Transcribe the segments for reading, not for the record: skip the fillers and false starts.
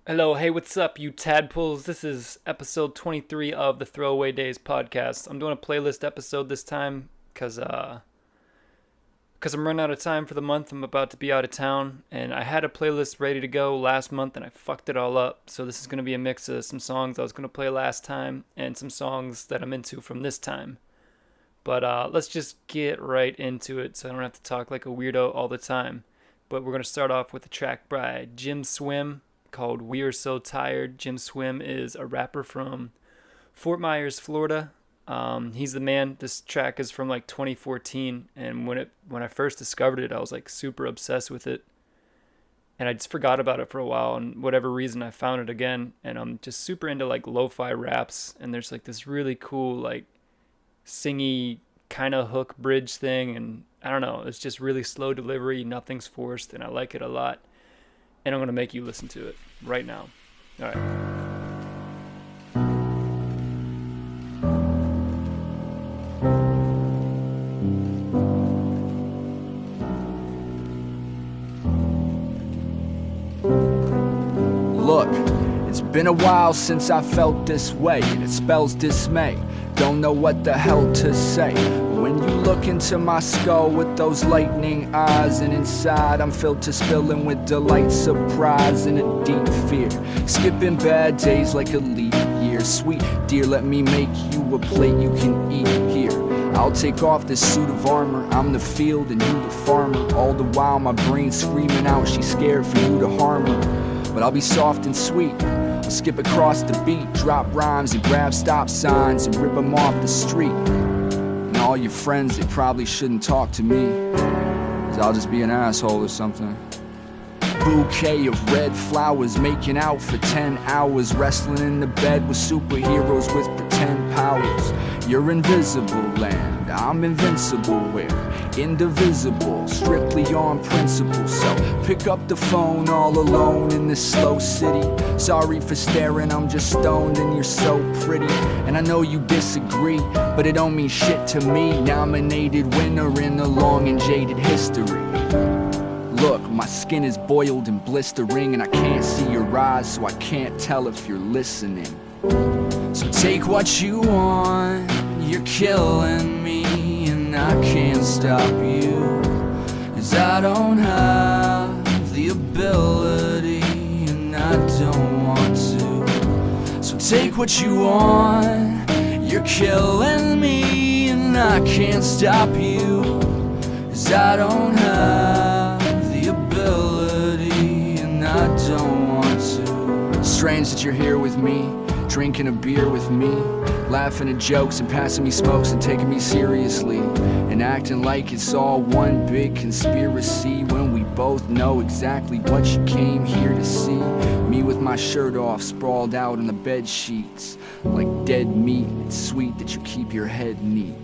Hello, hey, what's up, you tadpoles? This is episode 23 of the Throwaway Days podcast. I'm doing a playlist episode this time because I'm running out of time for the month. I'm about to be out of town, and I had a playlist ready to go last month, and I fucked it all up. So this is going to be a mix of some songs I was going to play last time and some songs that I'm into from this time. But let's just get right into it so I don't have to talk like a weirdo all the time. But we're going to start off with a track by Jim Swim called We Are So Tired. Jim Swim is a rapper from Fort Myers, Florida. He's the man. This track is from like 2014, and when I first discovered it, I was like super obsessed with it, and I just forgot about it for a while, and whatever reason I found it again, and I'm just super into like lo-fi raps, and there's like this really cool like singy kind of hook bridge thing, and I don't know, it's just really slow delivery, nothing's forced, and I like it a lot. And I'm going to make you listen to it right now. All right. Look, it's been a while since I felt this way, and it spells dismay. Don't know what the hell to say. When you look into my skull with those lightning eyes, and inside I'm filled to spilling with delight, surprise, and a deep fear. Skipping bad days like a leap year. Sweet dear, let me make you a plate you can eat here. I'll take off this suit of armor. I'm the field and you the farmer. All the while my brain's screaming out she's scared for you to harm her. But I'll be soft and sweet. I'll skip across the beat, drop rhymes and grab stop signs and rip them off the street. And all your friends, they probably shouldn't talk to me, 'cause I'll just be an asshole or something. Bouquet of red flowers, making out for 10 hours, wrestling in the bed with superheroes with pretend powers. You're invisible land, I'm invincible, we're indivisible, strictly on principle. So pick up the phone all alone in this slow city. Sorry for staring, I'm just stoned and you're so pretty. And I know you disagree, but it don't mean shit to me. Nominated winner in the long and jaded history. Look, my skin is boiled and blistering, and I can't see your eyes, so I can't tell if you're listening. So take what you want, you're killing me, and I can't stop you, 'cause I don't have the ability, and I don't want to. So take what you want, you're killing me, and I can't stop you, 'cause I don't have the ability, and I don't want to. Strange that you're here with me, drinking a beer with me, laughing at jokes and passing me smokes and taking me seriously, and acting like it's all one big conspiracy, when we both know exactly what you came here to see. Me with my shirt off, sprawled out on the bed sheets like dead meat. It's sweet that you keep your head neat.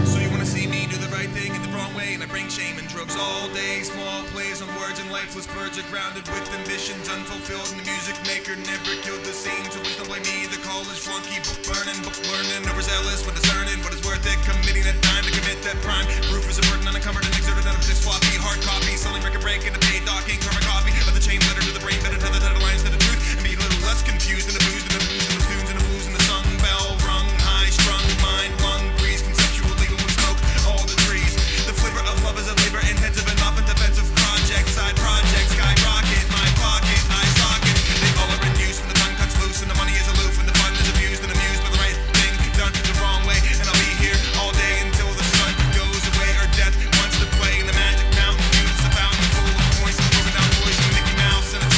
So you wanna see me do the right thing in the wrong way, and I bring shame and drugs all day. Small plays on words and lifeless birds are grounded with ambitions unfulfilled, and the music maker never killed the scene. So please don't blame me, the college flunky, book learning, overzealous with discerning what is worth it, committing a time to commit that crime. Proof is a burden unencumbered and exerted out of this floppy hard copy, selling record break and a paid docking, karma copy of the chain letter to the brain, better tether the lines to the truth, and be a little less confused than abused and abused and the tunes and the blues and the sung bell rung, high strung, mind lung breeze, conceptual legal with smoke, all the trees. The flavor of love is a labor intensive and often defensive project, side project, skyrocket, my pocket, eye socket. They all are in use when the tongue cuts loose and the money is aloof and the fun is abused and amused by the right thing done the wrong way. And I'll be here all day until the sun goes away or death wants to play in the magic mountain. Use the fountain full of points, broken down voice and Mickey Mouse and a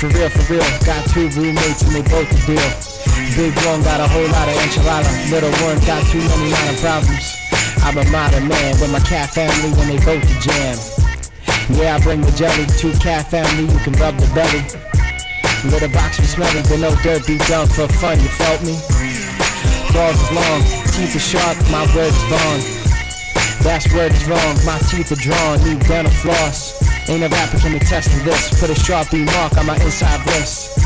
For real, got two roommates and they both the deal. Big one got a whole lot of enchilada. Little one got too many minor problems. I'm a modern man with my cat family when they both the jam. Yeah, I bring the jelly, 2 cat family, you can rub the belly. Little box be smelling, but no dirt be done for fun, you felt me? Balls is long, teeth are sharp, my word is bond. That's word is wrong, my teeth are drawn, need dental floss. Ain't a rapper can attest to this, put a Sharpie mark on my inside wrist.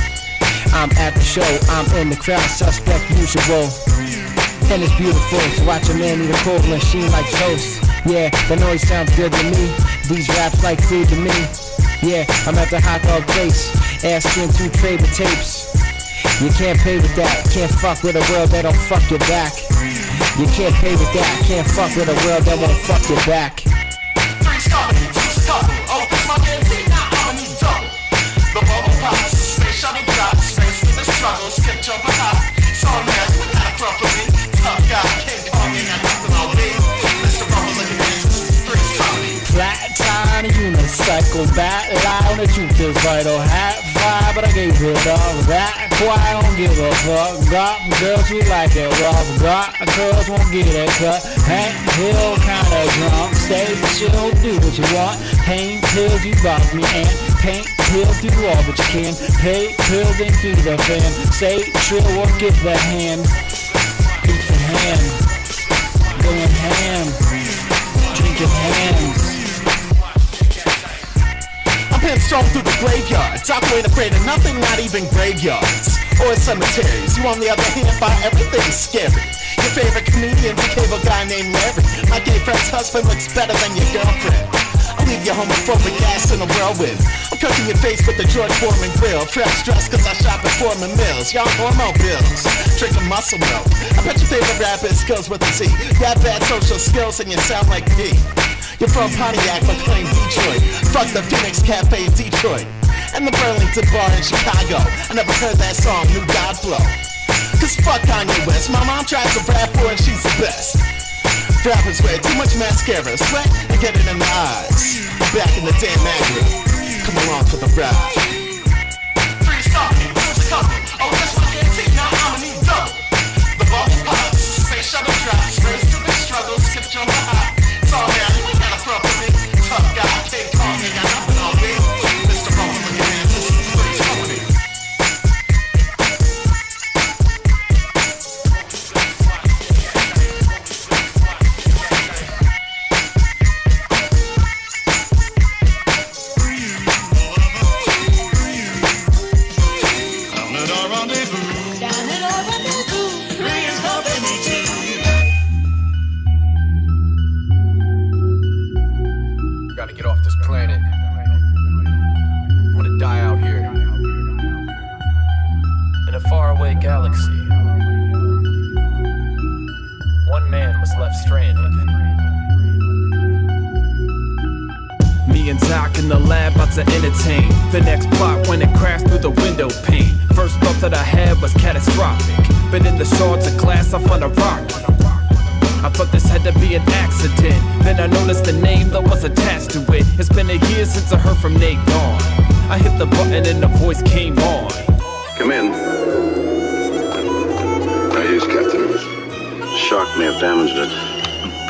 I'm at the show, I'm in the crowd, suspect usual. And it's beautiful to watch a man eat a cold machine like toast. Yeah, the noise sounds good to me, these raps like food to me. Yeah, I'm at the hot dog place, asking to trade the tapes. You can't pay with that, can't fuck with a world that don't fuck your back. You can't pay with that, can't fuck with a world that won't fuck your back. 3 starting, 2 couple, oh this my guarantee, now I'ma need double. The bubble pops, space shuttle drops, space to the struggle, skip jump a hop. So now you got a front for me, tough guy, King Kong, ain't got nothing on me. Mr. Bubble looking at 3 starting. Flat tire, unicycle, bat loud, the truth is vital. Hat fly, but I gave it all that. Why I don't give a fuck. Got girls who like it rough. Got girls won't get it cut. Hank Hill kinda drunk. Stay chill, do what you want. Pain pills, you bought me, and paint pills, do all that you can. Pay pills and feed the fam. Say trill or get the hand. Eat the ham. Going ham. Drinking hams. I'm pimp strong through the graveyards. I ain't afraid of nothing, not even graveyards or cemeteries. You on the other hand find everything scary. Your favorite comedian's a cable guy named Larry. My gay friend's husband looks better than your girlfriend. I'll leave you homophobic ass in a whirlwind. I'm cooking your face with the George Foreman grill. Fresh dressed cause I shop at Foreman Mills. Y'all hormone bills, drinking muscle milk. I bet your favorite rapper is skills with a Z. You have bad social skills and you sound like P. You're from Pontiac, McLean, Detroit. Fuck the Phoenix Cafe in Detroit and the Burlington Bar in Chicago. I never heard that song, New God Flow. Cause fuck Kanye West, my mom tries to rap for and she's the best. Rappers wear too much mascara, sweat and get it in the eyes. Back in the damn agro, come along for the ride. 3 starting, 2 couple, oh this my guarantee, now I'ma need double. The bubble pops, space shuttle drops, race to the struggle, skip jump a hop. It's all now, you ain't got a front for me. Tough guy, King Kong, ain't got nothing on me. Mr. Bubble looking at this is 3 company. Gotta get off this planet. I'm gonna die out here. In a faraway galaxy, one man was left stranded. Me and Doc in the lab about to entertain the next plot when it crashed through the window pane. First thought that I had was catastrophic, but in the shards of glass I found a rocket. I thought this had to be an accident. Then I noticed the name that was attached to it. It's been a year since I heard from Naedon. I hit the button and the voice came on. Come in. Yes, Captain. Shock may have damaged it.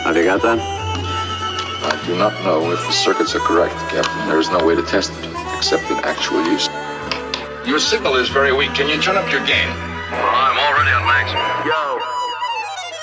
Have you got that? I do not know if the circuits are correct, Captain. There is no way to test it, except in actual use. Your signal is very weak. Can you turn up your gain? I'm already on maximum.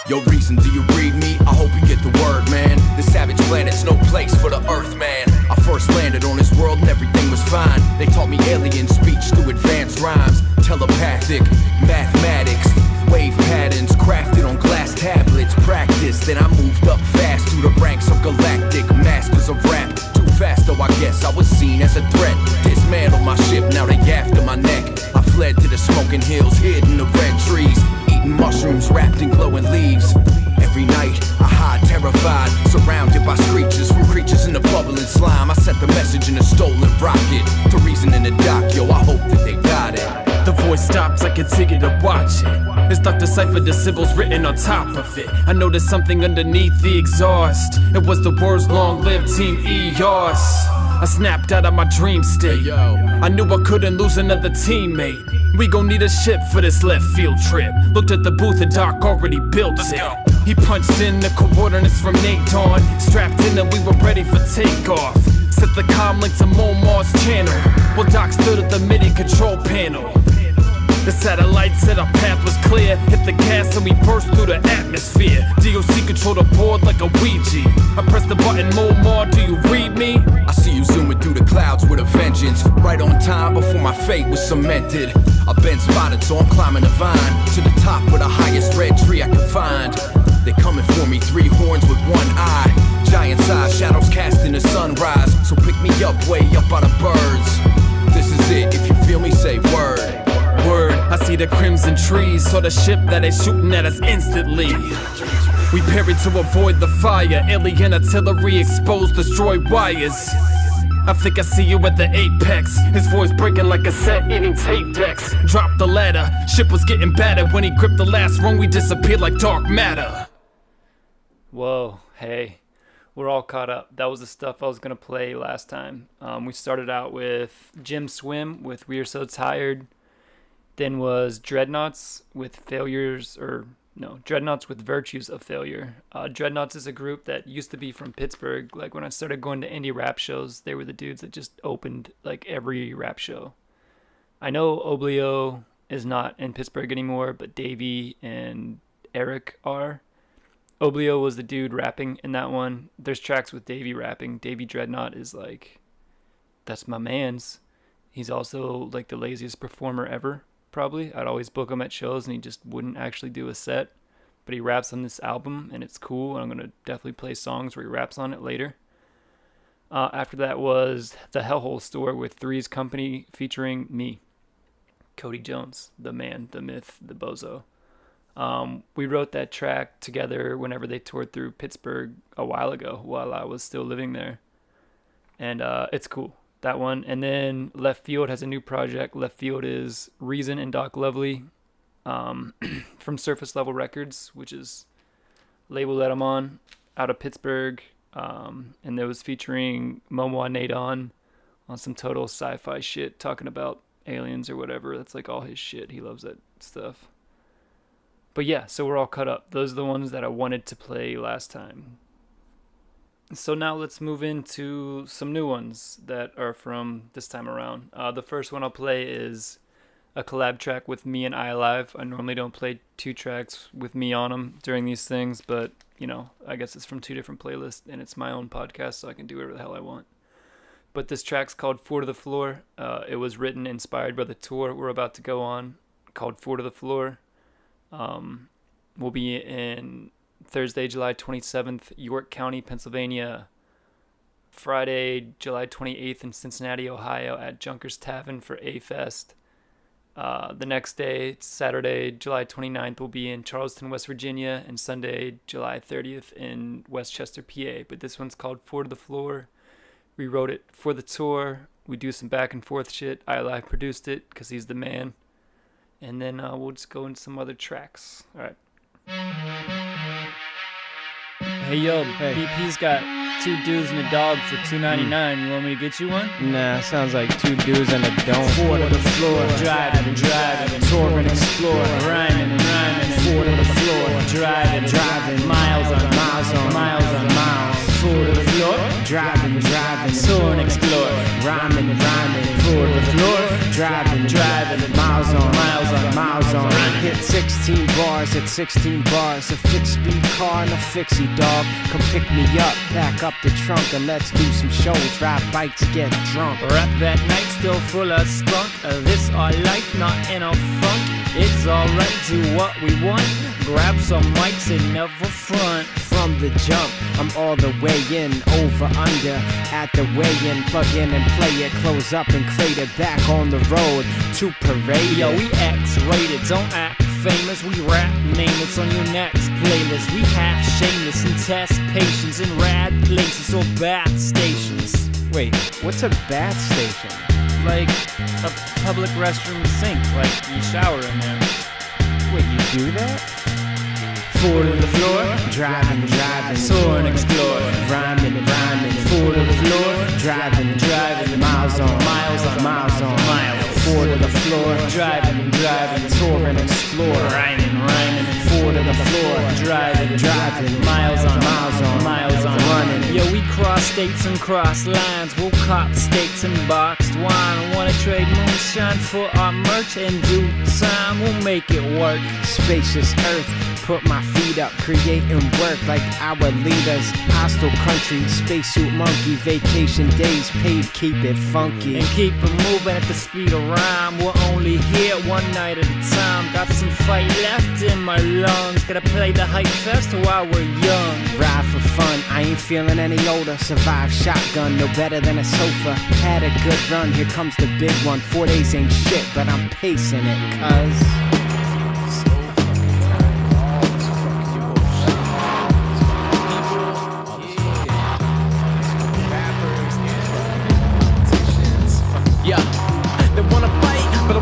Yo, Reason, do you read me? I hope you get the word, man. This savage planet's no place for the earth, man. I first landed on this world and everything was fine. They taught me alien speech through advanced rhymes, telepathic, mathematics, wave patterns crafted on glass tablets. Practice, then I moved up fast through the ranks of galactic masters of rap. Too fast, though I guess I was seen as a threat. Dismantled my ship, now they after my neck. I fled to the smoking hills, hid in the red trees, eating mushrooms wrapped in glowing leaves. Every night, I hide terrified, surrounded by screeches from creatures in the bubbling slime. I sent the message in a stolen rocket to Reason in the dock, yo, I hope that they got it. The voice stops, I continue to watch it. It's Dr. Cypher, the symbols written on top of it. I noticed something underneath the exhaust. It was the words long live Team EOS. I snapped out of my dream state. I knew I couldn't lose another teammate. We gon' need a ship for this left field trip. Looked at the booth and Doc already built it. He punched in the coordinates from Naedon. Strapped in and we were ready for takeoff. Set the comm link to Moemaw's channel, while Doc stood at the MIDI control panel. The satellite said our path was clear. Hit the gas and we burst through the atmosphere. DOC controlled the board like a Ouija. I pressed the button, Moemaw, do you read me? I see you zooming through the clouds with a vengeance. Right on time before my fate was cemented. I've been spotted, so I'm climbing the vine to the top of the highest red tree I can find. They coming for me, 3 horns with 1 eye. Giant size, shadows casting the sunrise. So pick me up, way up on the birds. This is it, if you feel me, say word. Word, I see the crimson trees. Saw the ship that they shooting at us instantly. We parried to avoid the fire. Alien artillery exposed, destroyed wires. I think I see you at the apex. His voice breaking like a set eating tape decks. Dropped the ladder, ship was getting battered. When he gripped the last rung, we disappeared like dark matter. Whoa, hey, we're all caught up. That was the stuff I was gonna play last time. We started out with Jim Swim with We Are So Tired. Then was Dreadnots with Dreadnots with Virtues of Failure. Dreadnots is a group that used to be from Pittsburgh. Like when I started going to indie rap shows, they were the dudes that just opened like every rap show. I know Oblio is not in Pittsburgh anymore, but Davey and Eric are. Oblio was the dude rapping in that one. There's tracks with Davey rapping. Davey Dreadnought is like, that's my man's. He's also like the laziest performer ever. Probably. I'd always book him at shows and he just wouldn't actually do a set, but he raps on this album and it's cool, and I'm gonna definitely play songs where he raps on it later. After that was The Hellhole Store with Three's Company featuring me, Cody Jones, the man, the myth, the bozo. We wrote that track together whenever they toured through Pittsburgh a while ago while I was still living there, and it's cool. That one. And then Left Field has a new project. Left Field is Reason and Doc Lovely from Surface Level Records, which is label that I'm on out of Pittsburgh. And that was featuring Moemaw Naedon on some total sci-fi shit, talking about aliens or whatever. That's like all his shit. He loves that stuff. But yeah, so we're all caught up. Those are the ones that I wanted to play last time. So now let's move into some new ones that are from this time around. The first one I'll play is a collab track with me and ialive. I normally don't play 2 tracks with me on them during these things, but, you know, I guess it's from 2 different playlists, and it's my own podcast, so I can do whatever the hell I want. But this track's called 4 to the Floor. It was written, inspired by the tour we're about to go on, called 4 to the Floor. We'll be in Thursday, July 27th, York County, Pennsylvania. Friday, July 28th in Cincinnati, Ohio at Junkers Tavern for A-Fest. The next day, Saturday, July 29th, we'll be in Charleston, West Virginia, and Sunday, July 30th in Westchester, PA. But this one's called 4 to the Floor. We wrote it for the tour. We do some back and forth shit. ialive produced it because he's the man. And then we'll just go into some other tracks. All right. Hey yo, hey. BP's got 2 dudes and a dog for $2.99. You want me to get you one? Nah, sounds like 2 dudes and a dome. 4 to the floor, driving, tour and explore, rhyming, 4 to the floor, driving, miles on miles. 4 to the floor, driving, tour and explore, rhyming, 4 to the floor, driving, miles on. Hit 16 bars at 16 bars, a fixed speed car and a fixie dog. Come pick me up, pack up the trunk and let's do some shows. Ride bikes, get drunk. Rap that night, still full of spunk. This our life, not in a funk. It's alright, do what we want. Grab some mics and never front. From the jump, I'm all the way in, over, under, at the weigh-in. Plug in and play it, close up and crate it. Back on the road to parade. Yo, we X-rated, don't act famous. We rap nameless on your next playlist. We half shameless and test patience in rad places or bath stations. Wait, what's a bath station? Like a public restroom sink, like you shower in there. Wait, you do that? 4 to the floor, driving, tour and explore, rhyming, 4 to the floor, driving, Driving, touring, explore, rhyming, forward to the floor. Driving, miles on, running. Yo, we cross states and cross lines. We'll cop steaks and boxed wine. Wanna trade moonshine for our merch? In due time, we'll make it work. Spacious earth, put my feet up, create and work like our leaders. Hostile country, spacesuit monkey, vacation days paid, keep it funky. And keep it moving at the speed of rhyme. We're only here one night at a time. Got some fight left in my lungs. Gotta play the hype fest while we're young. Ride for fun, I ain't feeling any older. Survive shotgun, no better than a sofa. Had a good run, here comes the big one. 4 days ain't shit, but I'm pacing it, cuz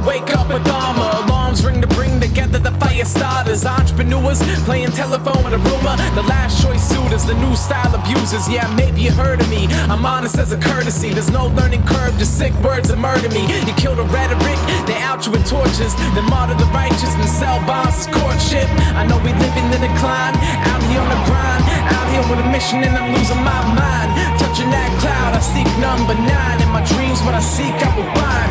wake up with armor, alarms ring to bring together the fire starters. Entrepreneurs playing telephone with a rumor. The last choice suitors, the new style abusers. Yeah, maybe you heard of me, I'm honest as a courtesy. There's no learning curve, just sick words that murder me. You kill the rhetoric, they out you with torches. Then martyr the righteous and sell bonds as courtship. I know we live in the decline, out here on the grind. Out here with a mission and I'm losing my mind. Touching that cloud, I seek number 9. In my dreams, what I seek, I will find.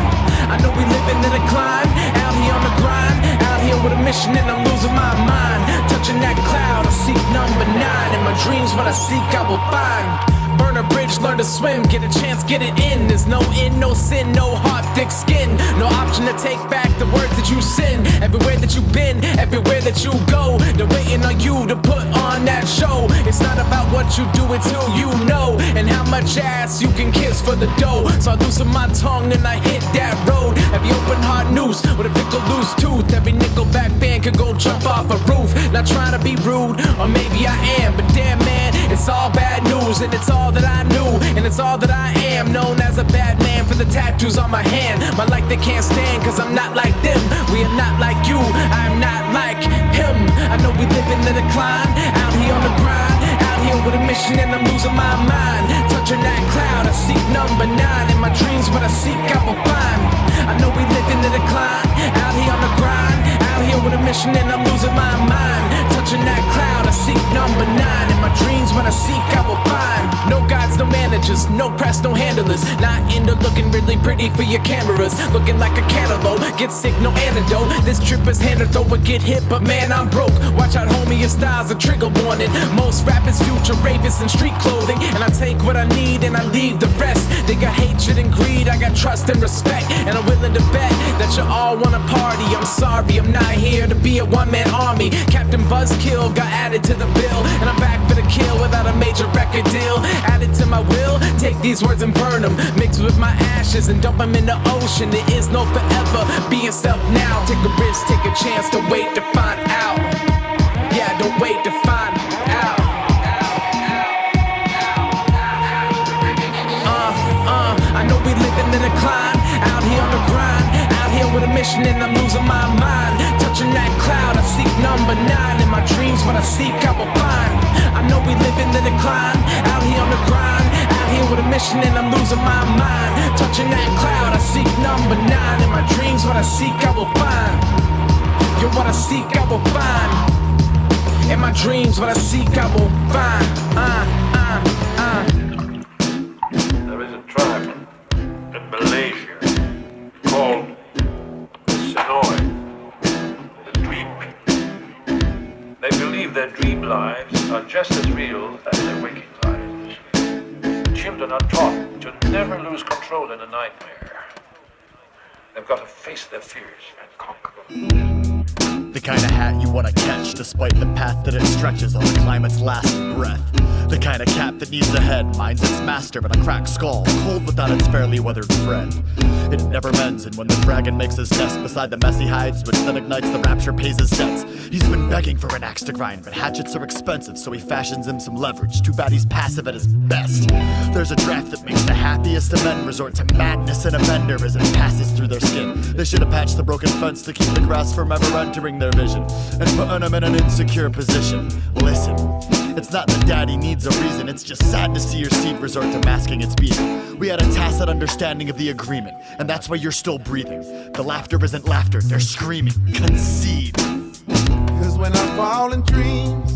I know we live in the decline, out here on the grind. Out here with a mission and I'm losing my mind. Touching that cloud, I seek number 9. In my dreams, what I seek, I will find. Burn a bridge, learn to swim, get a chance, get it in. There's no in, no sin, no heart, thick skin. No option to take back the words that you sin. Everywhere that you've been, everywhere that you go, they're waiting on you to put on that show. It's not about what you do, it's who you know. And how much ass you can kiss for the dough. So I loosen my tongue and I hit that road. Every open heart noose with a pickle loose tooth. Every nickelback fan could go jump off a roof. Not trying to be rude, or maybe I am, but damn man, it's all bad news. And it's all that I knew, and it's all that I am. Known as a bad man for the tattoos on my hand. My life they can't stand, cause I'm not like them. We are not like you, I'm not like him. I know we live in the decline, out here on the grind. Out here with a mission and I'm losing my mind. Touching that cloud, I seek number 9. In my dreams, what I seek, I will find. I know we live in the decline, out here on the grind. Out here with a mission and I'm losing my mind. Touching that cloud, I seek number 9. In my dreams, what I seek, I will find. No guides, no managers, no press, no handlers. Not into looking really pretty for your cameras. Looking like a cantaloupe, get sick, no antidote. This trip is handed though, would get hit, but man, I'm broke. Watch out, homie, your style's a trigger warning. Most rappers future rapists in street clothing. And I take what I need and I leave the rest. They got hatred and greed, I got trust and respect. And I'm willing to bet that you all wanna party. I'm sorry, I'm not here to be a one-man army. Captain Buzzkill got added to the bill. And I'm back for the kill without a major record deal. Added to my will, take these words and burn them. Mix with my ashes and dump them in the ocean. There is no forever, be yourself now. Take a risk, take a chance, don't wait to find out. Yeah, don't wait to find out. I know we live in the decline, out here on the grind. Out here with a mission and I'm losing my mind. Touching that cloud, I seek number 9. In my dreams, what I seek, I will find. I know we live in the decline, out here on the grind. Out here with a mission and I'm losing my mind. Touching that cloud, I seek number 9. In my dreams, what I seek, I will find. You're what I seek, I will find. In my dreams, what I seek, I will find. There is a tribe in Malaysia called Sonoy, the Dream People. They believe their dream lives are just as real as their waking lives. Children are taught to never lose control in a nightmare. They've got to face their fears and conquer them. The kind of hat you want to catch despite the path that it stretches on the climate's last breath. The kind of cap that needs a head, minds its master but a cracked skull, cold without its fairly weathered friend. It never mends, and when the dragon makes his nest beside the messy hides, which then ignites the rapture, pays his debts. He's been begging for an axe to grind, but hatchets are expensive, so he fashions him some leverage. Too bad he's passive at his best. There's a draft that makes the happiest of men resort to madness in a bender as it passes through their skin. They should have patched the broken fence to keep the grass from ever entering their vision, and putting him in an insecure position. Listen, it's not that daddy needs needs a reason. It's just sad to see your seed resort to masking its being. We had a tacit understanding of the agreement, and that's why you're still breathing. The laughter isn't laughter, they're screaming. Concede. Cause when I fall in dreams,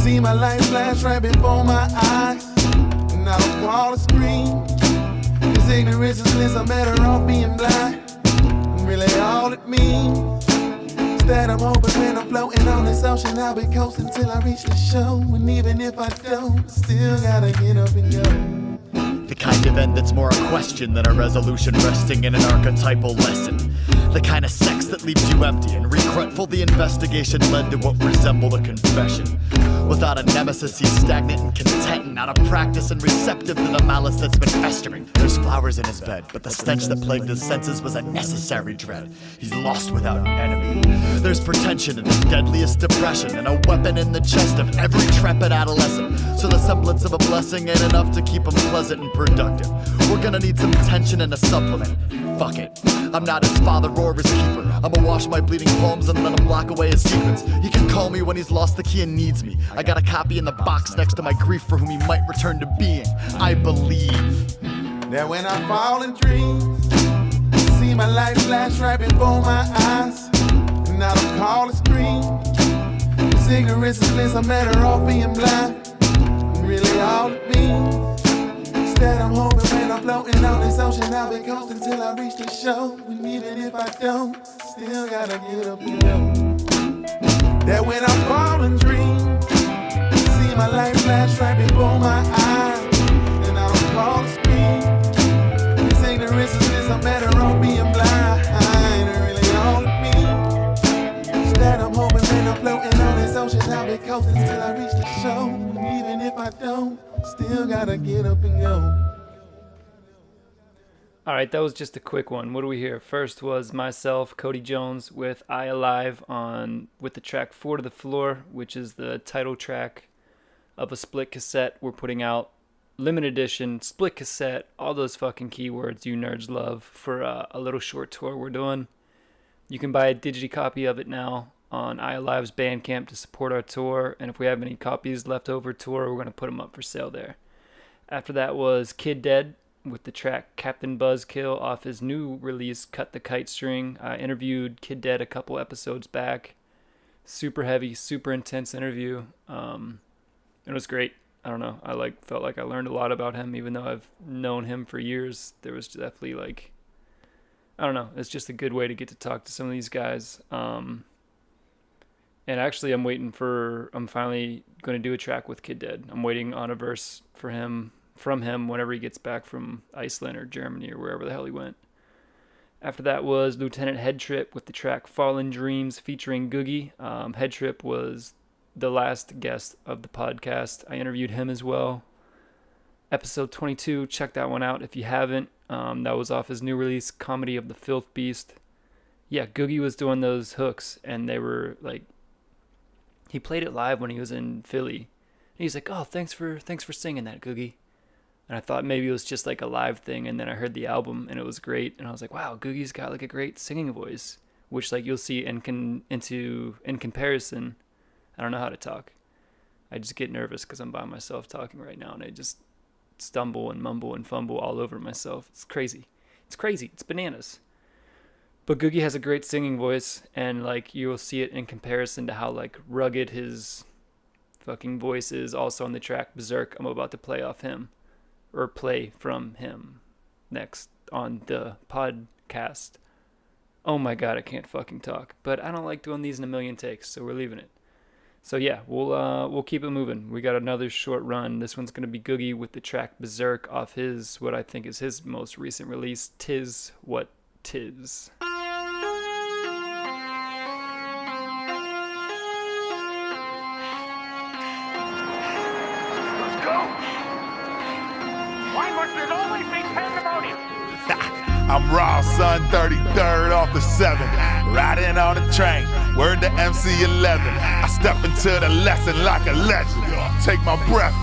see my life flash right before my eyes, and I don't call a scream. Cause ignorance is bliss, I'm better off being blind. And really all it means is that I'm hoping when I'm floating on this ocean, I'll be coasting till I reach the show. And even if I don't, still gotta get up and go. The kind of end that's more a question than a resolution resting in an archetypal lesson. The kind of sex that leaves you empty and regretful the investigation led to what resembled a confession. Without a nemesis, he's stagnant and content and out of practice and receptive to the malice that's been festering. There's flowers in his bed, but the stench that plagued his senses was a necessary dread. He's lost without an enemy. There's pretension in the deadliest depression and a weapon in the chest of every trepid adolescent. So the semblance of a blessing ain't enough to keep him pleasant and productive. We're gonna need some tension and a supplement. Fuck it. I'm not his father or his keeper. I'ma wash my bleeding palms and let him lock away his secrets. He can call me when he's lost the key and needs me. I got a copy in the box next to my grief for whom he might return to being. I believe that when I fall in dreams, see my life flash right before my eyes, and I don't call a scream. Cause ignorance is bliss, I'm better off being blind. And really all it means is that I'm hoping when I'm floating on this ocean, I'll be coasting till I reach the show. And even if I don't, still gotta get up and go. That when I fall in dreams, see my life flash right before my eyes, and I don't call a scream. This ignorance is this, I'm better off being blind. And really all it means is that I'm hoping when I'm floating on this ocean, I'll be coasting till I reach the show. And even if I don't, still gotta get up and go. All right, that was just a quick one. What do we hear? First was myself, Cody Jones, with ialive with the track 4 to the Floor, which is the title track of a split cassette we're putting out. Limited edition, split cassette, all those fucking keywords you nerds love for a little short tour we're doing. You can buy a digi copy of it now on ialive's Bandcamp to support our tour, and if we have any copies left over tour, we're going to put them up for sale there. After that was kidDead with the track Captain Buzzkill off his new release Cut the Kite String. I interviewed kidDead a couple episodes back. Super heavy, super intense interview. It was great. I don't know. I felt like I learned a lot about him, even though I've known him for years. There was definitely I don't know. It's just a good way to get to talk to some of these guys. And actually, I'm finally going to do a track with kidDead. I'm waiting on a verse from him whenever he gets back from Iceland or Germany or wherever the hell he went. After that was Lieutenant Headtrip with the track Fallen Dreams featuring Googie. Headtrip was the last guest of the podcast. I interviewed him as well. Episode 22, check that one out if you haven't. That was off his new release, Comedy of the Filth Beast. Yeah, Googie was doing those hooks, and they were he played it live when he was in Philly. And he's like, "Oh, thanks for singing that, Googie." And I thought maybe it was just a live thing, and then I heard the album, and it was great. And I was like, wow, Googie's got a great singing voice, which you'll see in comparison. I don't know how to talk. I just get nervous because I'm by myself talking right now, and I just stumble and mumble and fumble all over myself. It's crazy. It's bananas. But Googie has a great singing voice, and you will see it in comparison to how rugged his fucking voice is. Also on the track Beserk, I'm about to play from him next on the podcast. Oh my god, I can't fucking talk. But I don't like doing these in a million takes, so we're leaving it. So yeah, we'll keep it moving. We got another short run. This one's gonna be Googie with the track Beserk off what I think is his most recent release, Tis What Tis. Let's go! Why must it always be pandemonium? I'm raw, son, 33rd off the 7. Riding on the train, word to MC11. I step into the lesson like a legend. Take my breath.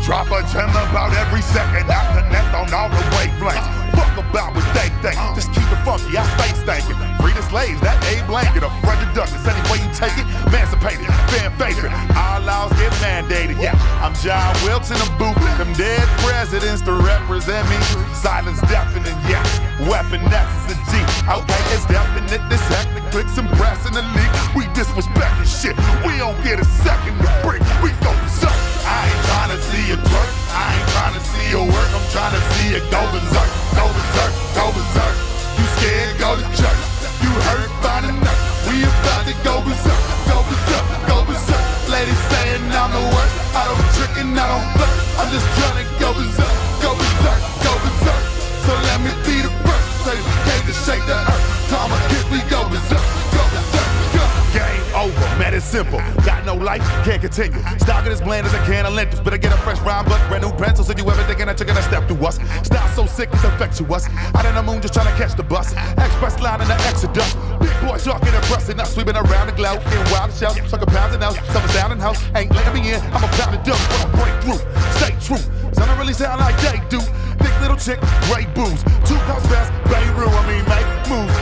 Drop a gem about every second. I connect on all the wavelengths. Fuck about what they think. Just keep it funky, I stay stinking. Free the slaves, that A blanket. A Frederick Douglass, any way you take it, emancipated, fan favorite. All laws get mandated, yeah. I'm John Wilkes in the booth. Them dead presidents to represent me. Silence deafening, yeah. Weapon X is a G. Okay, it's definite. This hectic clicks and brass in the league. We disrespecting shit. We don't get a second to break. We go berserk. I ain't trying to see you twerk. I ain't trying to see your work. I'm trying to see you go berserk. Go berserk. Go berserk. You scared? Go to church. You hurt? Find a nurse. We about to go berserk. Go berserk. Go berserk. Ladies saying I'm the worst. I don't trick and I don't flirt. I'm just trying to go berserk. Go berserk. Go berserk. So let me be the first. Say we came to shake the earth. Karma kids, we go berserk. Go berserk. Go. Game over. Man, it's simple. Got no life, can't continue. Stocking as bland as a can of lentils. Better get a fresh rhyme, but brand new pencils. If you ever thinking that you're gonna step through us. Style so sick, it's infectious. Out in the moon, just trying to catch the bus. Express line in the Exodus. Big boy talking and pressing, not sweeping around the globe. In wild shouts, sucking pounds and outs. Something's down in house, ain't letting me in. I'm a pound of dust when I break through. Stay true. Some don't really sound like they do. Thick little chick, great booze. 2 cups fast, Beirut, I mean, make moves.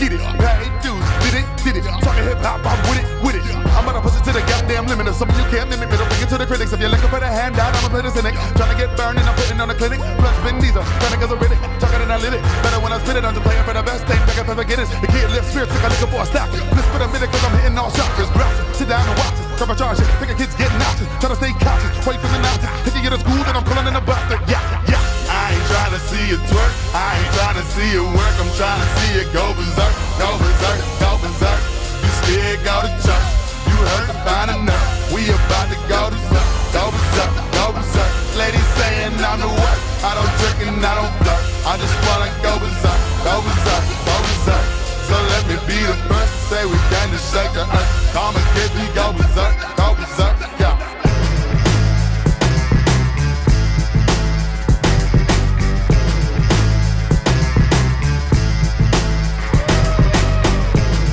Get it, pay dues. Did it. Talking hip hop, I'm with it. I'm gonna push it to the goddamn limit. If some of you can't limit, middle finger to the critics. If you're looking for the handout, I'm a play the cynic. Trying to get burned and I'm putting on the clinic. Plus, Vin Diesel, trying to get a riddick. Talking and I lit it. Better when I spit it, I'm just playing for the best. Ain't back if I forget it. The kid lives spirits, I'm looking for a stop. Let's put a minute, cause I'm hitting all chakras. Grasp, sit down and watch it. Cover charge it. Think a kid's getting out it. Trying to stay cautious. Wait for the nonsense. Taking you to school, then I'm calling in the buster. Yeah. I ain't trying to see you twerk. I ain't trying to see you work. I'm trying to see you go berserk. Go berserk. Go berserk. You scared, go to church. You hurt to find a nurse. We about to go to berserk. Go berserk. Go berserk. Ladies saying I'm the worst. I don't trick and I don't flirt. I just wanna go berserk. Go berserk. Go berserk. So let me be the first to say we came to shake the earth. Karma kids, we go berserk. Go berserk.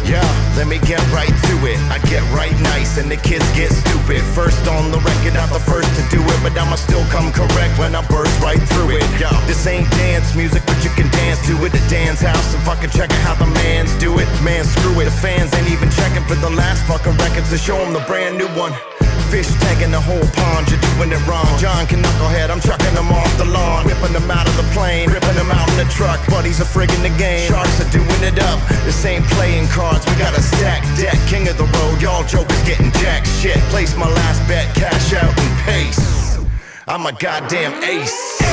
Yeah. Let me get right to it. I get right nice and the kids get stupid. First on the record, not the first to do it, but I'ma still come correct when I burst right through it. This ain't dance music, but you can dance to it at Dan's house and fucking check out how the mans do it. Man, screw it. The fans ain't even checking for the last fucking records to show them the brand new one. Fish tagging the whole pond, you're doing it wrong. John can knucklehead, I'm chucking them off the lawn. Whipping them out of the plane, ripping them out in the truck. Buddies are friggin' the game, sharks are doing it up. This ain't playing cards, we got a stack deck. King of the road, y'all jokers getting jack shit. Place my last bet, cash out and pace. I'm a goddamn ace.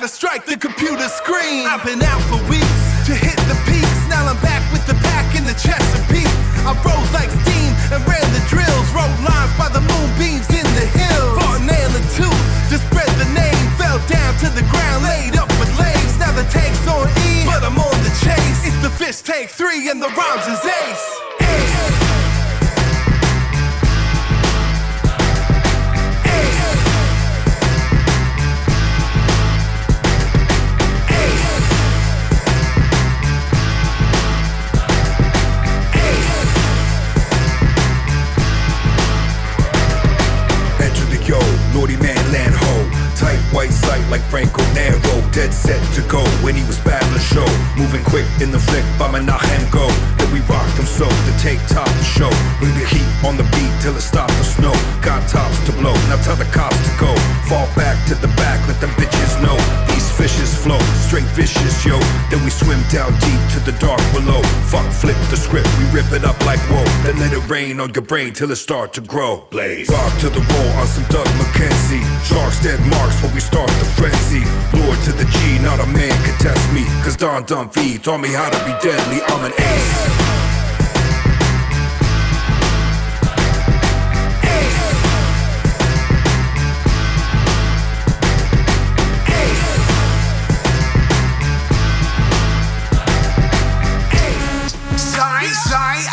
Strike the computer screen. I've been out for weeks to hit the peaks. Now I'm back with the pack in the Chesapeake. I rose like steam and ran the drills. Wrote lines by the moonbeams in the hills. Fought nail and tooth to spread the name. Fell down to the ground, laid up with legs. Now the tank's on E, but I'm on the chase. It's the fish tank 3 and the rhymes is ace. Naughty man land ho, tight white sight like Franco Nero. Dead set to go when he was battling a show. Moving quick in the flick by Menachem go. Then we rocked him so to take top the show. Bring the heat on the beat till it stopped the snow. Got tops to blow, now tell the cops to go. Fall back to the back, let them bitches know. These fishes flow, straight vicious yo. Then we swim down deep to the dark below. Fuck flip the script, we rip it up like whoa. Then let it rain on your brain till it start to grow. Blaze. Rock to the roll on some Doug McKenzie. Sharks dead marks when we start the frenzy. Lord to the G, not a man can test me. Cause Don Dunphy taught me how to be deadly. I'm an ace.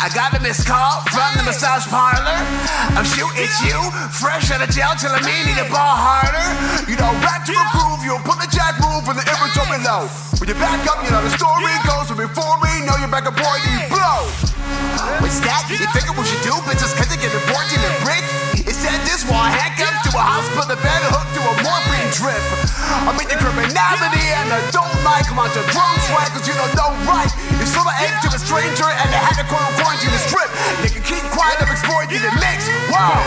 I got a missed call from the massage parlor. I'm shooting at you, fresh out of jail, telling me need a ball harder. You know, back to a groove, you'll pull the jack move from the inventory low. When you back up, you know the story goes. But before we know you're back up, boy, you blow. What's that? You figure what you do, bitches, cause they get important and brick? It said this while handcuffed to a hospital bed, hooked to a morphine drip. I mean the criminality and I don't like them on the drone swag, cause you know right. You sold an egg to a stranger and they had to quarantine the strip. Nigga keep quiet up, exploiting the mix. Wow.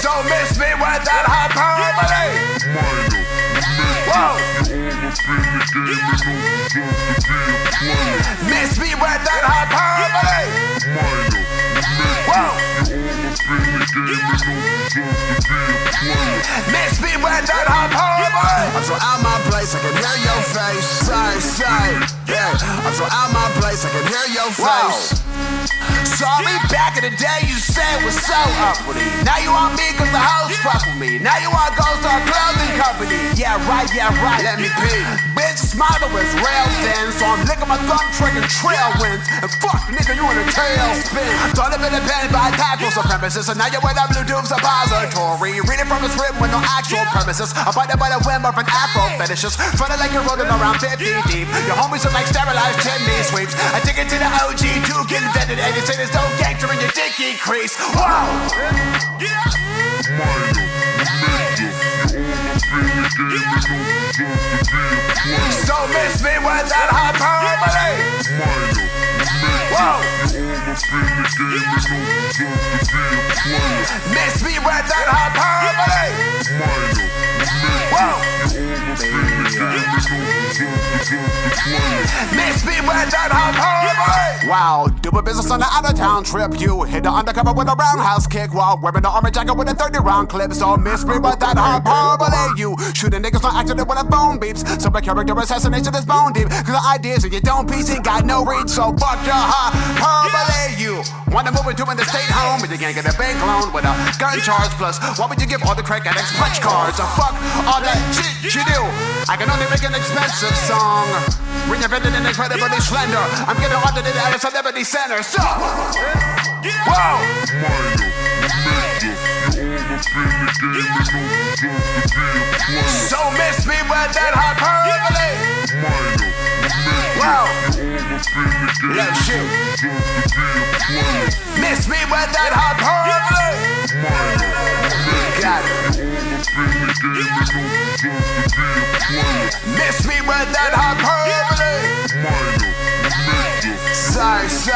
So miss me with that hyperbole. Whoa. Miss me with that hyperbole. Whoa. Miss me with that hyperbole. I'm so out my place, I can hear your face. Say, yeah. I'm so out my place, I can hear your face. Saw me back in the day, you said was so uppity. Now you want me cause the house fuck with me. Now you want to go start clothing company. Yeah right, let me pee. Bitch, smile was rail thin, so I'm licking my thumb, tricking trail winds. And fuck nigga, you in a tailspin. Thought I've been abandoned by tactical supremacists, and now you're with a blue doof suppository. Reading from a script with no actual premises. Abided by the whim of an afro fetishist. Funny like you're rolling around 50 deep. Your homies are like sterilized chimney sweeps. I take it to the OG to get invented, and you say there's no gangster in your dicky crease. Wow! So miss me with that hyperbole. Whoa! Miss me with that hyperbole. Whoa! Miss me with that hyperbole. Wow, do a business on the out-of-town trip. You hit the undercover with a roundhouse kick while wearing the armor jacket with a 30-round clip. So miss me with that hyperbole. You shooting niggas on accident when a phone beeps. So my character assassination is bone deep. Cause the ideas in your don't piece ain't got no reach. So fuck your hyperbole. You wanna move into the state home, but you can't get a bank loan with a gun charge. Plus, why would you give all the crack addicts punch cards? So fuck all that shit you do. I can only make an expensive song. Reinvented and incredibly slender. I'm getting audited at a celebrity center. So, whoa. So miss me with that hyperbole. Whoa. Let's shoot. Miss me with that hyperbole. Got it. Miss me with that hyperbole. Say,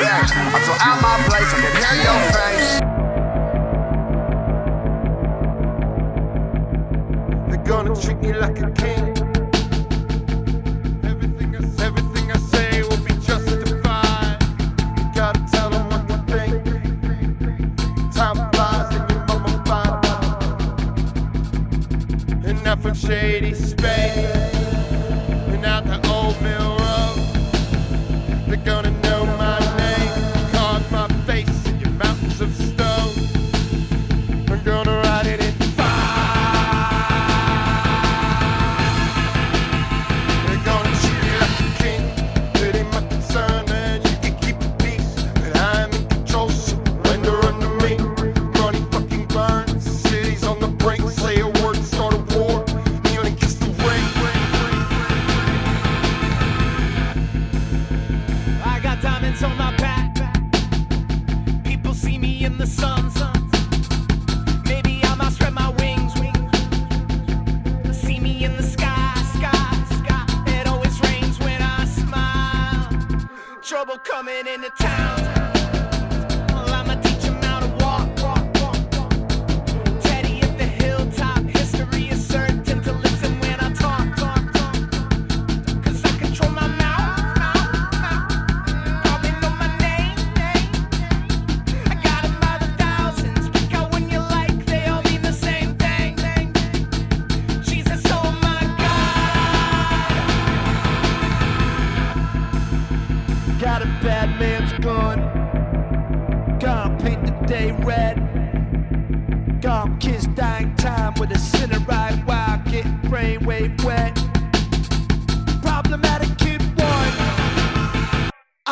yeah. I'm so out my place, I can hear your face. They're gonna treat me like a king. Everything I say will be justified. You gotta tell them what you think. Time flies and you're mummified. And now from Shady Space and out the old mill road, they're gonna know my name, carve my face in your mountains of stone. I'm gonna write it in coming into town. Well, I'ma teach him how to walk. Teddy at the hilltop, history is certain to listen when I talk. Cause I control my mouth. Probably know my name. I got them by the thousands. Pick out when you like, they all mean the same thing. Jesus, oh my God. Got a bad man's gun. Gonna paint the day red. Gonna kiss dying time with a sinner right while getting brainwave wet. Problematic.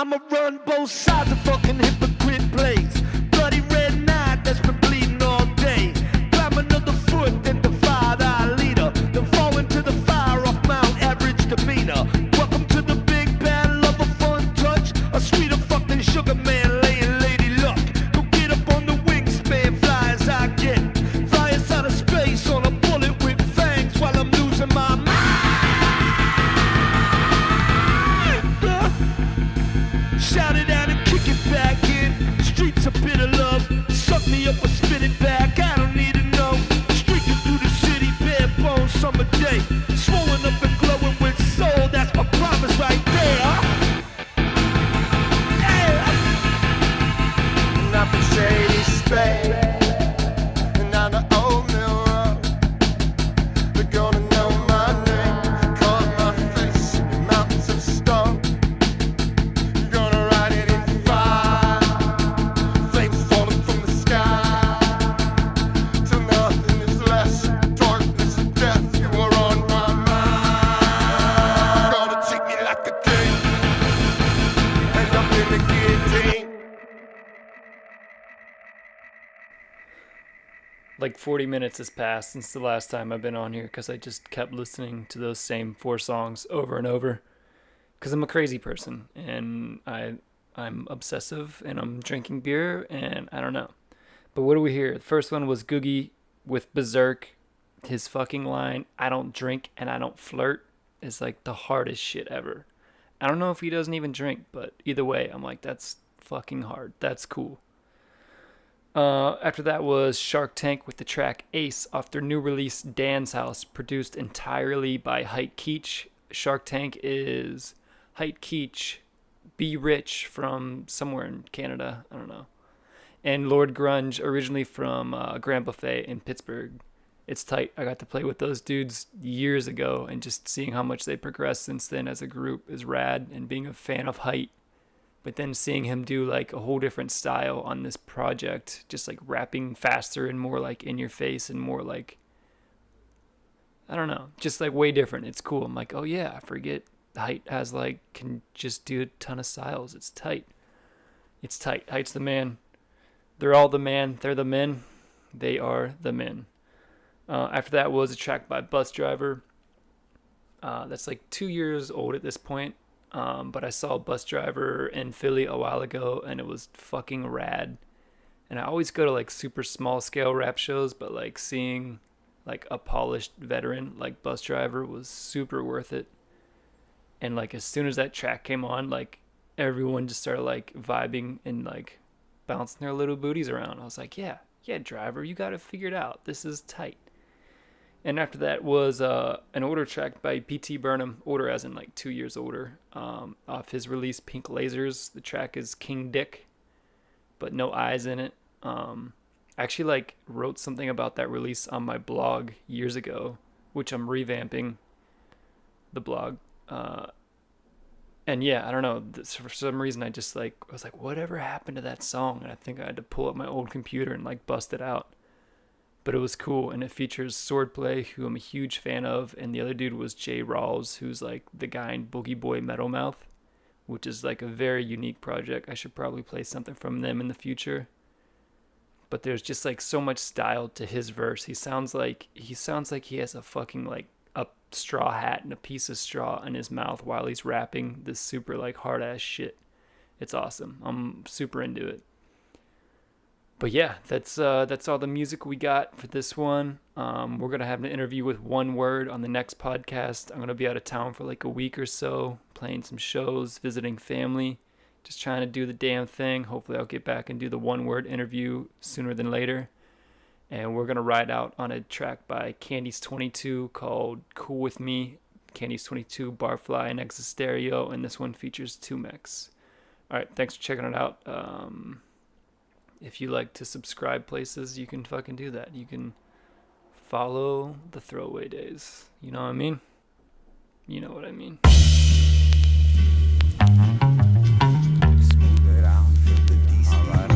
I'ma run both sides of fucking hypocrite plays. Bloody red knight that's been bleeding all day. Climb another foot, then defy thy leader. Then fall into the fire off Mount Average demeanor. Welcome to the big bad love of fun touch. A sweeter fucking sugar man laying lady luck. Go get up on the wingspan, fly as I get. Fly us out of space on a bullet with fangs while I'm losing my mind. Shout it out and kick it back in. Streets a bit of love. Suck me up or spit it back. I don't need to know. Streaking through the city, bare bones, summer day. Swollen up and glowing with soul. That's my promise right there. And I've been shady spade. And on the old mill road, they're gonna know my name. Carve my face in mountains of stone. Like 40 minutes has passed since the last time I've been on here because I just kept listening to those same 4 songs over and over. Because I'm a crazy person and I'm obsessive and I'm drinking beer and I don't know. But what do we hear? The first one was Googie with Beserk. His fucking line, "I don't drink and I don't flirt," is like the hardest shit ever. I don't know if he doesn't even drink, but either way, I'm like, that's fucking hard. That's cool. After that was Shark Tank with the track Ace off their new release Dan's House, produced entirely by Hype Keech. Shark Tank is Hype Keech, Be Rich from somewhere in Canada, I don't know, and Lord Grunge, originally from Grand Buffet in Pittsburgh. It's tight. I got to play with those dudes years ago, and just seeing how much they progressed since then as a group is rad, and being a fan of Hype. But then seeing him do like a whole different style on this project, just like rapping faster and more like in your face and more like, I don't know, just like way different. It's cool. I'm like, oh yeah, I forget Height has like, can just do a ton of styles. It's tight. It's tight. Height's the man. They're all the man. They're the men. They are the men. After that was a track by Busdriver. That's like 2 years old at this point. But I saw Busdriver in Philly a while ago and it was fucking rad. And I always go to like super small scale rap shows, but like seeing like a polished veteran like Busdriver was super worth it. And like as soon as that track came on, like everyone just started like vibing and like bouncing their little booties around. I was like, yeah, Driver, you got it figured out. This is tight. And after that was an older track by PT Burnem, older as in like 2 years older, off his release Pink Lasers. The track is Kng Dck, but no eyes in it. I actually like wrote something about that release on my blog years ago, which I'm revamping the blog. And yeah, I don't know, for some reason I just like, I was like, whatever happened to that song? And I think I had to pull up my old computer and like bust it out. But it was cool, and it features Swordplay, who I'm a huge fan of, and the other dude was Jay Rawls, who's like the guy in Boogie Boy Metal Mouth, which is like a very unique project. I should probably play something from them in the future. But there's just like so much style to his verse. He sounds like he has a fucking like a straw hat and a piece of straw in his mouth while he's rapping this super like hard ass shit. It's awesome. I'm super into it. But yeah, that's all the music we got for this one. We're going to have an interview with One Word on the next podcast. I'm going to be out of town for like a week or so, playing some shows, visiting family, just trying to do the damn thing. Hopefully I'll get back and do the One Word interview sooner than later. And we're going to ride out on a track by Candy's 22 called Cool With Me. Candy's 22, Barfly, and Existerio, and this one features 2Mex. All right, thanks for checking it out. If you like to subscribe places, you can fucking do that. You can follow the Throwaway Days. You know what I mean? You know what I mean. Smooth it out for the decent. Alright.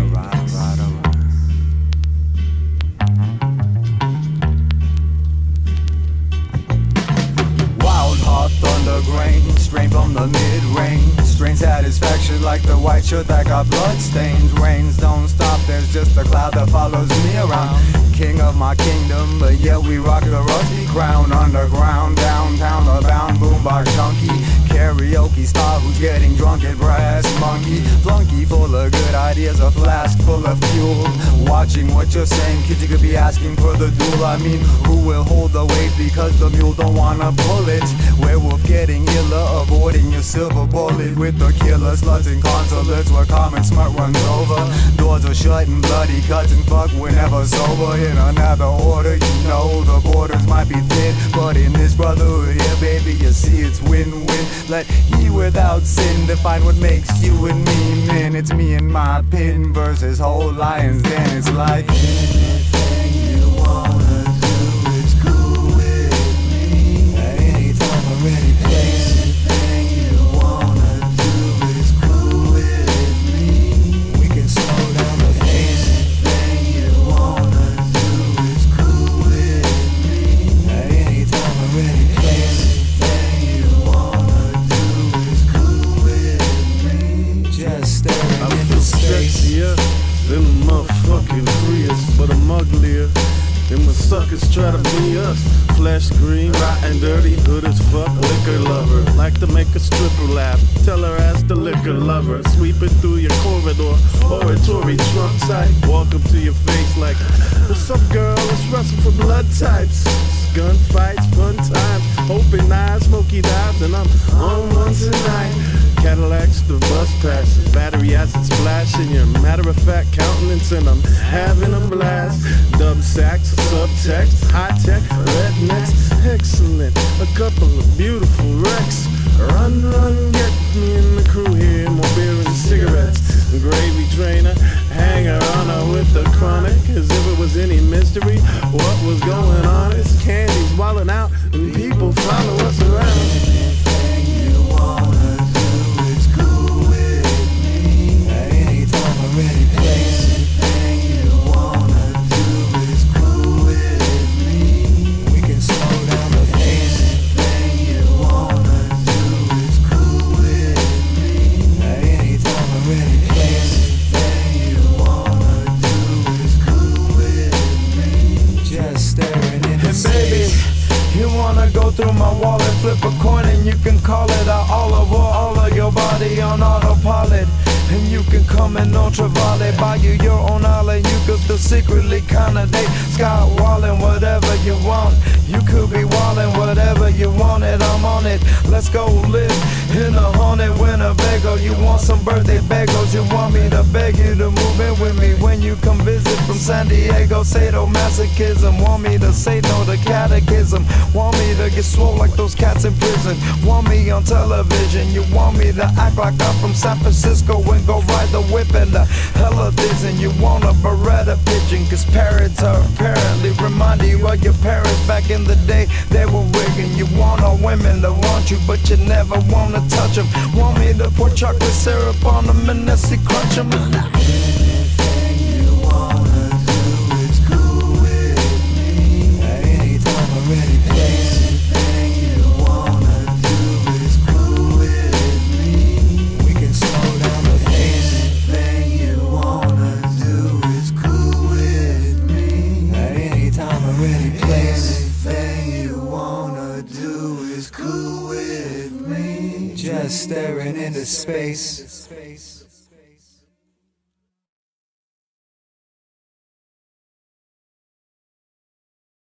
Wild heart, thunder, grain, strength from the mid-range. Strain satisfaction like the white shirt that got blood stains. Rains don't stop, there's just a cloud that follows me around. King of my kingdom, but yet we rock the rusty crown. Underground, downtown, the bound boombox chunky. Karaoke star who's getting drunk at Brass Monkey. Flunky full of good ideas, a flask full of fuel. Watching what you're saying, kids, you could be asking for the duel. I mean, who will hold the weight because the mule don't wanna pull it? Werewolf getting iller, avoiding your silver bullet. With the killer sluts and consulates where common smart runs over. Doors are shut and bloody cuts and fuck we're never sober. In another order, you know the borders might be thin, but in this brotherhood here, baby, you see it's win-win. Let he without sin define what makes you and me men. It's me and my pin versus whole lions. Then it's like anything you wanna do is cool with me. At any time or any place. Anything you wanna do is cool with me. We can slow down the pace. Anything you wanna do is cool with me. At any time or any place. Anything you wanna do is cool with me. Just staring into space. Sexier than the motherfucking freest, but I'm uglier than when suckers try to be us. Flesh green, rotten, dirty, hood as fuck, liquor lover. Like to make a stripper laugh, tell her ass the liquor lover. Sweeping through your corridor, oratory trunk tight. Walk up to your face like, what's up girl, let's wrestle for blood types. Gunfights, fun times, open eyes, smoky dives, and I'm on one tonight. Cadillacs, the bus passes, battery acid splashing your matter-of-fact countenance, and I'm having a blast. Dub sacks, subtext, high-tech, rednecks, excellent. A couple of beautiful wrecks. Run, get me and the crew here, more beer and cigarettes. Gravy trainer, hanger on her with the chronic, as if it was any mystery. What was going on? It's candies wildin' out, and people follow us around. Anything you wanna do is cool with me. At any time or any place. Anything you wanna do is cool with me. We can slow down the pace. Anything you wanna do is cool with me. At any time or any place. Anything you wanna do is cool with me. Just staring into space. You wanna go through my wallet, flip a coin and you can call it out all of your body on autopilot. And you can come in ultraviolet, buy you your own island. You could still secretly candidate Scott Wallin, whatever you want. You could be wallin', whatever you want it, I'm on it. Let's go live in a haunted Winnebago. You want some birthday bagels, you want me to beg you to move in with me when you come visit from San Diego. Sadomasochism, want me to say no to catechism. Want me to get swole like those cats in prison. Want me on television, you want me to act like I'm from San Francisco and go ride the whip in the television. You want a Beretta pigeon, cause parrots are apparently reminding you of your parents back in the day. They were wigging. You want all women to want you, but you never wanna touch them. Want me to pour chocolate syrup on them and Nestle crunch them. Anything you wanna do is cool with me. At any time or any place. Anything you wanna do is cool with me. We can slow down the pace. Anything you wanna do is cool with me. At any time or any place. Anything you wanna do is cool with me. Just staring into space.